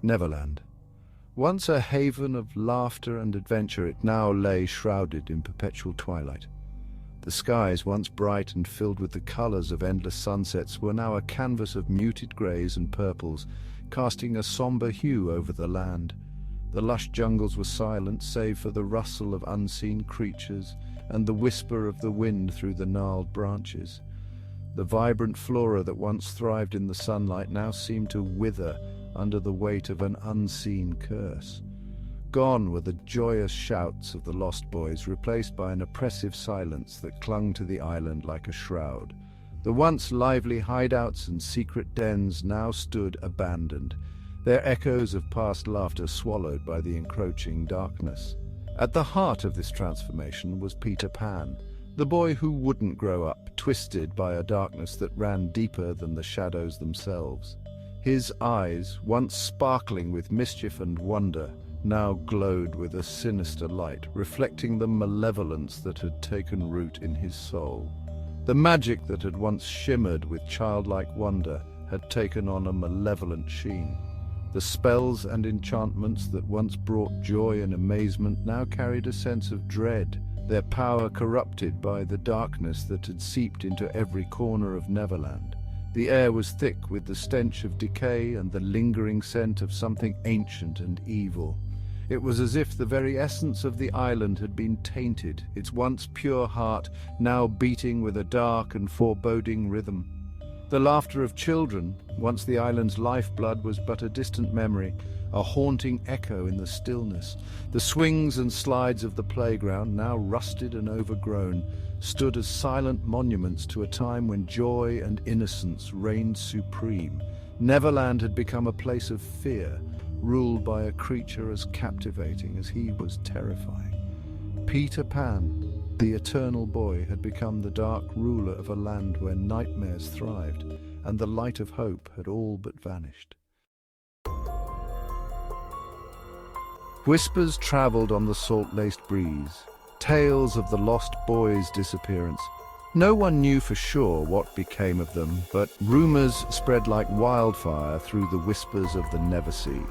Neverland. Once a haven of laughter and adventure, it now lay shrouded in perpetual twilight. The skies, once bright and filled with the colors of endless sunsets, were now a canvas of muted grays and purples, casting a somber hue over the land. The lush jungles were silent, save for the rustle of unseen creatures and the whisper of the wind through the gnarled branches. The vibrant flora that once thrived in the sunlight now seemed to wither under the weight of an unseen curse. Gone were the joyous shouts of the lost boys, replaced by an oppressive silence that clung to the island like a shroud. The once lively hideouts and secret dens now stood abandoned, their echoes of past laughter swallowed by the encroaching darkness. At the heart of this transformation was Peter Pan, the boy who wouldn't grow up, twisted by a darkness that ran deeper than the shadows themselves. His eyes, once sparkling with mischief and wonder, now glowed with a sinister light, reflecting the malevolence that had taken root in his soul. The magic that had once shimmered with childlike wonder had taken on a malevolent sheen. The spells and enchantments that once brought joy and amazement now carried a sense of dread, their power corrupted by the darkness that had seeped into every corner of Neverland. The air was thick with the stench of decay and the lingering scent of something ancient and evil. It was as if the very essence of the island had been tainted, its once pure heart now beating with a dark and foreboding rhythm. The laughter of children, once the island's lifeblood, was but a distant memory, a haunting echo in the stillness. The swings and slides of the playground, now rusted and overgrown, stood as silent monuments to a time when joy and innocence reigned supreme. Neverland had become a place of fear, ruled by a creature as captivating as he was terrifying. Peter Pan, the eternal boy, had become the dark ruler of a land where nightmares thrived, and the light of hope had all but vanished. Whispers traveled on the salt-laced breeze, tales of the lost boy's disappearance. No one knew for sure what became of them, but rumors spread like wildfire through the whispers of the Neversea.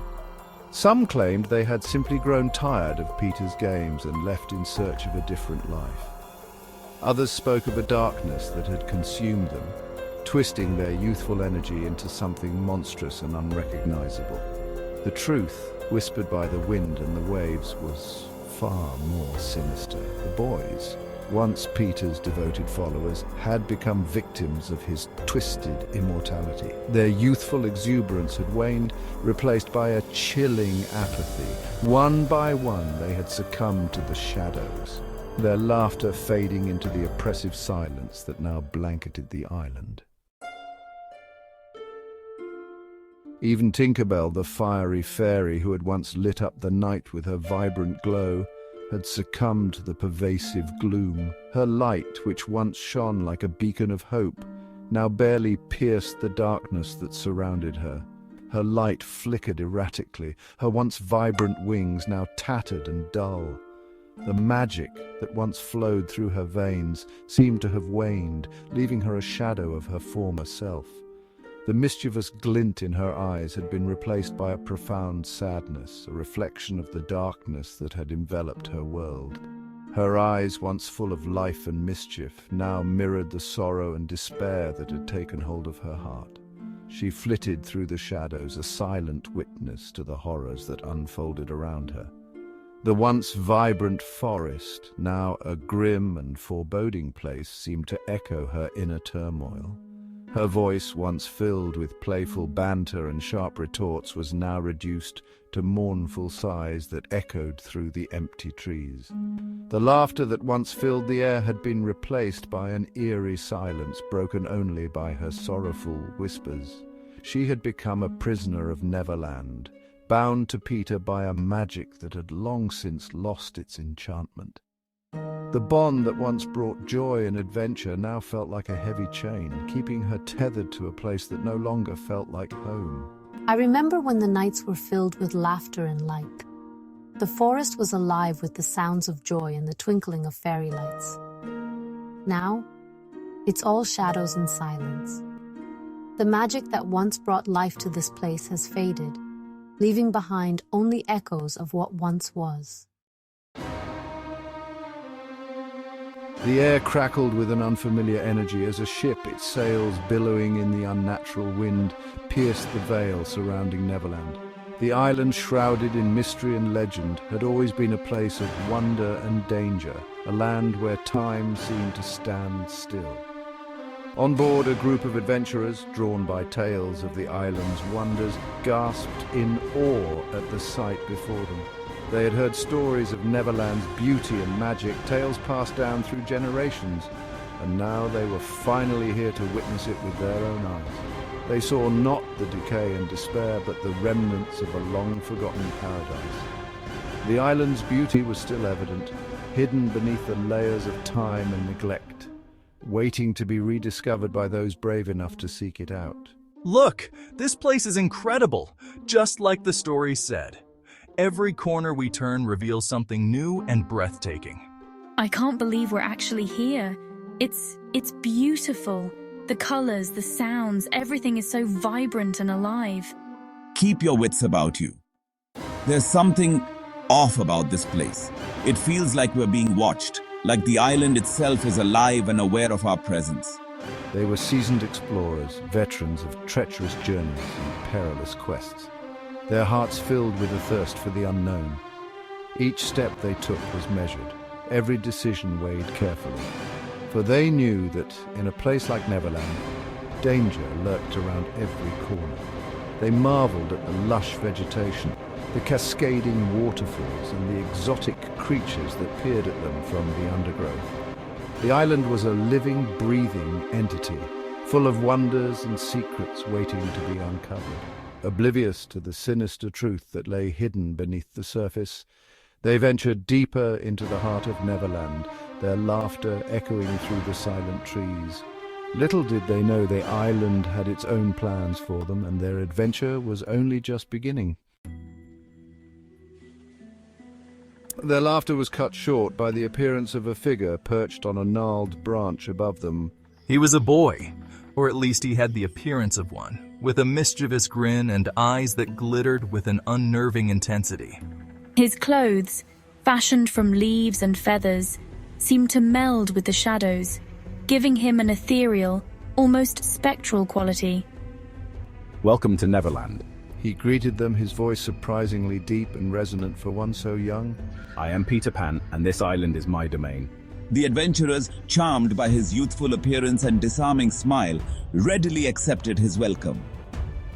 Some claimed they had simply grown tired of Peter's games and left in search of a different life. Others spoke of a darkness that had consumed them, twisting their youthful energy into something monstrous and unrecognizable. The truth, whispered by the wind and the waves, was far more sinister. The boys, once Peter's devoted followers, had become victims of his twisted immortality. Their youthful exuberance had waned, replaced by a chilling apathy. One by one, they had succumbed to the shadows, their laughter fading into the oppressive silence that now blanketed the island. Even Tinkerbell, the fiery fairy who had once lit up the night with her vibrant glow, had succumbed to the pervasive gloom. Her light, which once shone like a beacon of hope, now barely pierced the darkness that surrounded her. Her light flickered erratically, her once vibrant wings now tattered and dull. The magic that once flowed through her veins seemed to have waned, leaving her a shadow of her former self. The mischievous glint in her eyes had been replaced by a profound sadness, a reflection of the darkness that had enveloped her world. Her eyes, once full of life and mischief, now mirrored the sorrow and despair that had taken hold of her heart. She flitted through the shadows, a silent witness to the horrors that unfolded around her. The once vibrant forest, now a grim and foreboding place, seemed to echo her inner turmoil. Her voice, once filled with playful banter and sharp retorts, was now reduced to mournful sighs that echoed through the empty trees. The laughter that once filled the air had been replaced by an eerie silence broken only by her sorrowful whispers. She had become a prisoner of Neverland, bound to Peter by a magic that had long since lost its enchantment. The bond that once brought joy and adventure now felt like a heavy chain, keeping her tethered to a place that no longer felt like home. I remember when the nights were filled with laughter and light. The forest was alive with the sounds of joy and the twinkling of fairy lights. Now, it's all shadows and silence. The magic that once brought life to this place has faded, leaving behind only echoes of what once was. The air crackled with an unfamiliar energy as a ship, its sails billowing in the unnatural wind, pierced the veil surrounding Neverland. The island, shrouded in mystery and legend, had always been a place of wonder and danger, a land where time seemed to stand still. On board, a group of adventurers, drawn by tales of the island's wonders, gasped in awe at the sight before them. They had heard stories of Neverland's beauty and magic, tales passed down through generations, and now they were finally here to witness it with their own eyes. They saw not the decay and despair, but the remnants of a long-forgotten paradise. The island's beauty was still evident, hidden beneath the layers of time and neglect, waiting to be rediscovered by those brave enough to seek it out. Look, this place is incredible, just like the story said. Every corner we turn reveals something new and breathtaking. I can't believe we're actually here. It's beautiful. The colors, the sounds, everything is so vibrant and alive. Keep your wits about you. There's something off about this place. It feels like we're being watched, like the island itself is alive and aware of our presence. They were seasoned explorers, veterans of treacherous journeys and perilous quests, their hearts filled with a thirst for the unknown. Each step they took was measured, every decision weighed carefully, for they knew that in a place like Neverland, danger lurked around every corner. They marveled at the lush vegetation, the cascading waterfalls, and the exotic creatures that peered at them from the undergrowth. The island was a living, breathing entity, full of wonders and secrets waiting to be uncovered. Oblivious to the sinister truth that lay hidden beneath the surface, they ventured deeper into the heart of Neverland, their laughter echoing through the silent trees. Little did they know the island had its own plans for them, and their adventure was only just beginning. Their laughter was cut short by the appearance of a figure perched on a gnarled branch above them. He was a boy, or at least he had the appearance of one, with a mischievous grin and eyes that glittered with an unnerving intensity. His clothes, fashioned from leaves and feathers, seemed to meld with the shadows, giving him an ethereal, almost spectral quality. Welcome to Neverland. He greeted them, his voice surprisingly deep and resonant for one so young. I am Peter Pan, and this island is my domain. The adventurers, charmed by his youthful appearance and disarming smile, readily accepted his welcome.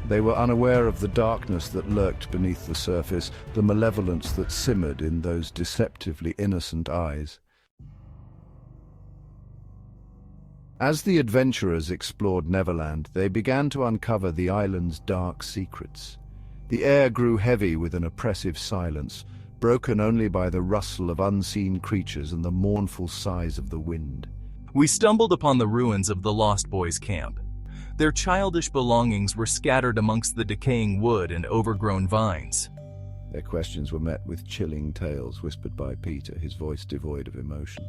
They were unaware of the darkness that lurked beneath the surface, the malevolence that simmered in those deceptively innocent eyes. As the adventurers explored Neverland, they began to uncover the island's dark secrets. The air grew heavy with an oppressive silence, broken only by the rustle of unseen creatures and the mournful sighs of the wind. We stumbled upon the ruins of the Lost Boys' camp. Their childish belongings were scattered amongst the decaying wood and overgrown vines. Their questions were met with chilling tales whispered by Peter, his voice devoid of emotion.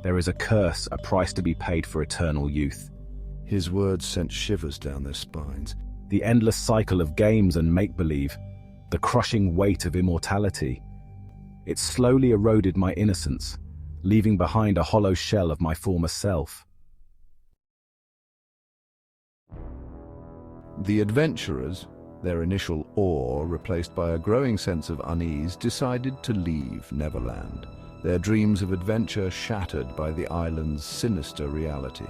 There is a curse, a price to be paid for eternal youth. His words sent shivers down their spines. The endless cycle of games and make-believe, the crushing weight of immortality. It slowly eroded my innocence, leaving behind a hollow shell of my former self. The adventurers, their initial awe replaced by a growing sense of unease, decided to leave Neverland, their dreams of adventure shattered by the island's sinister reality.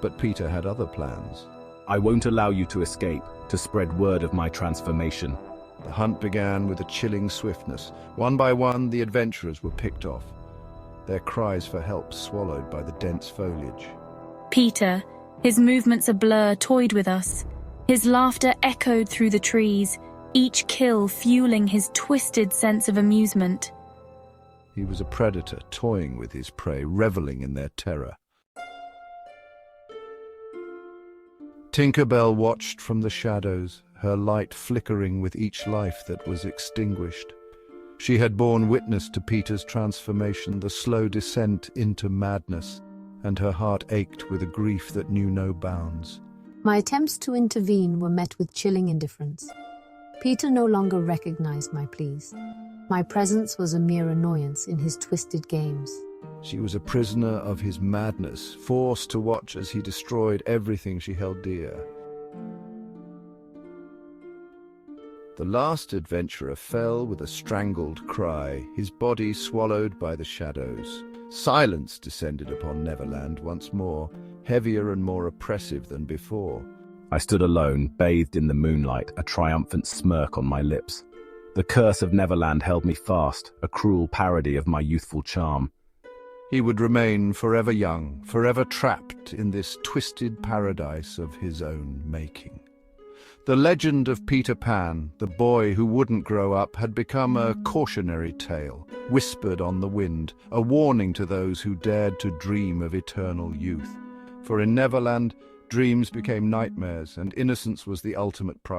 But Peter had other plans. I won't allow you to escape, to spread word of my transformation. The hunt began with a chilling swiftness. One by one, the adventurers were picked off, their cries for help swallowed by the dense foliage. Peter, his movements a blur, toyed with us. His laughter echoed through the trees, each kill fueling his twisted sense of amusement. He was a predator, toying with his prey, reveling in their terror. Tinker Bell watched from the shadows, her light flickering with each life that was extinguished. She had borne witness to Peter's transformation, the slow descent into madness, and her heart ached with a grief that knew no bounds. My attempts to intervene were met with chilling indifference. Peter no longer recognized my pleas. My presence was a mere annoyance in his twisted games. She was a prisoner of his madness, forced to watch as he destroyed everything she held dear. The last adventurer fell with a strangled cry, his body swallowed by the shadows. Silence descended upon Neverland once more, heavier and more oppressive than before. I stood alone, bathed in the moonlight, a triumphant smirk on my lips. The curse of Neverland held me fast, a cruel parody of my youthful charm. He would remain forever young, forever trapped in this twisted paradise of his own making. The legend of Peter Pan, the boy who wouldn't grow up, had become a cautionary tale, whispered on the wind, a warning to those who dared to dream of eternal youth. For in Neverland, dreams became nightmares, and innocence was the ultimate prize.